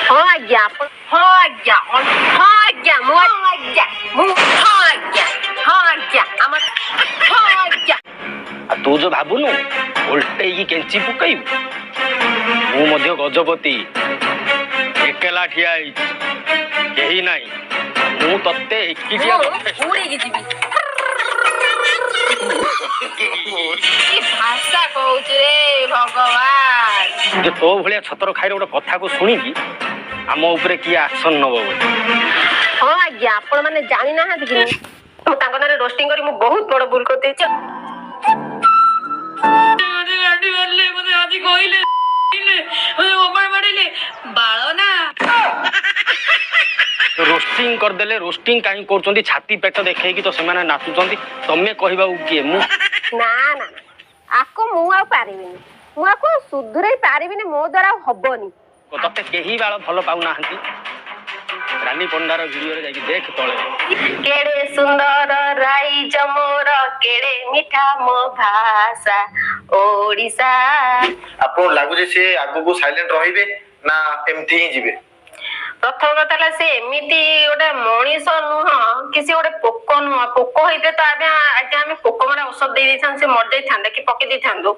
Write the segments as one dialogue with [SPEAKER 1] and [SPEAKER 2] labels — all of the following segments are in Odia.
[SPEAKER 1] ହଁ ଆଜ୍ଞା ଆପଣ ହଁ ଆଜ୍ଞା ହଁ ଆଜ୍ଞା ମୁଁ ଆଜ୍ଞା ମୁଁ ହଁ ଆଜ୍ଞା ହଁ ଆଜ୍ଞା ଆମର ହଁ ଆଜ୍ଞା।
[SPEAKER 2] ତୁ ଯୋଉ ଭାବୁନୁ ଓଲଟେଇକି କେଞ୍ଚି ପକେଇବୁ, ମୁଁ ମଧ୍ୟ ଗଜପତି ଏକେଲା ଠିଆ ହେଇଛି, କେହି ନାହିଁ। ମୁଁ ତତେ ଏକିଟିଆ
[SPEAKER 1] ଉଡିକି ଯିବି। କି ଭାଷା କହୁଛୁ ରେ ଭଗବାନ।
[SPEAKER 2] ଯେ ତୋ ଭଳିଆ ଛତର ଖାଇର ଗୋଟେ କଥାକୁ ଶୁଣିକି ଆମ ଉପରେ କିଏ ଆକ୍ସନ ନବ ବୋଲି।
[SPEAKER 1] ହଁ ଆଜ୍ଞା ଆପଣ ମାନେ ଜାଣିନାହାନ୍ତି କି ମୁଁ ତାଙ୍କ ନାଁରେ ରୋଷ୍ଟିଂ କରି ମୁଁ ବହୁତ ବଡ ଭୁଲ କରିଦେଇଛି।
[SPEAKER 2] ରୋଷ୍ଟିଂ କରିଦେଲେ ରୋଷ୍ଟିଂ କାହିଁ କରୁଛନ୍ତି? ଛାତି ପେଟ ଦେଖେଇକି ତ ସେମାନେ ନାଚୁଛନ୍ତି, ତମେ କହିବାକୁ କିଏ? ମୁଁ
[SPEAKER 1] ନା ନା ଆକୁ ମୁଁ ଆଉ ପାରିବିନି, ମୁଁ ଆକୁ ସୁଧୁରେଇ ପାରିବିନି, ମୋ ଦ୍ଵାରା ଆଉ ହବନି।
[SPEAKER 2] ତତେ କେହି ବାଳ ଭଲ ପାଉନାହାନ୍ତି। ରାନୀ ପଣ୍ଡାର ଭିଡିଓରେ ଯାଇକି ଦେଖ ତଳେ।
[SPEAKER 1] କେଡେ ସୁନ୍ଦର ରାଇଜ ମୋର, କେଡେ ମିଠା ମୋ ଭାଷା ଓଡିଶା।
[SPEAKER 3] ଆପଣଙ୍କୁ ଲାଗୁଛି ସେ ଆଗକୁ ସାଇଲେଣ୍ଟ ରହିବେ ନା ଏମିତି ହିଁ ଯିବେ?
[SPEAKER 1] ପ୍ରଥମ କଥା ହେଲା ସେ ଏମିତି ଗୋଟେ ମଣିଷ ନୁହଁ କି ସେ ଗୋଟେ ପୋକ ନୁହଁ। ପୋକ ହେଇଥିଲେ ତ ଆଜ୍ଞା ଆମେ ପୋକ ମରା ଔଷଧ ଦେଇ ଦେଇଥାନ୍ତୁ, ସେ ମରିଯାଇଥାନ୍ତେ କି ପକେଇ ଦେଇଥାନ୍ତୁ।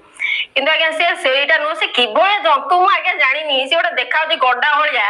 [SPEAKER 1] କିନ୍ତୁ ଆଜ୍ଞା ସେ ସେଇଟା ନୁହଁ, ସେ କିଭଳିଆ ଜନ୍ତୁ ମୁଁ ଆଜ୍ଞା ଜାଣିନି। ସେ ଗୋଟେ ଦେଖାଯାଉଛି ଗଡା ଭଳିଆ।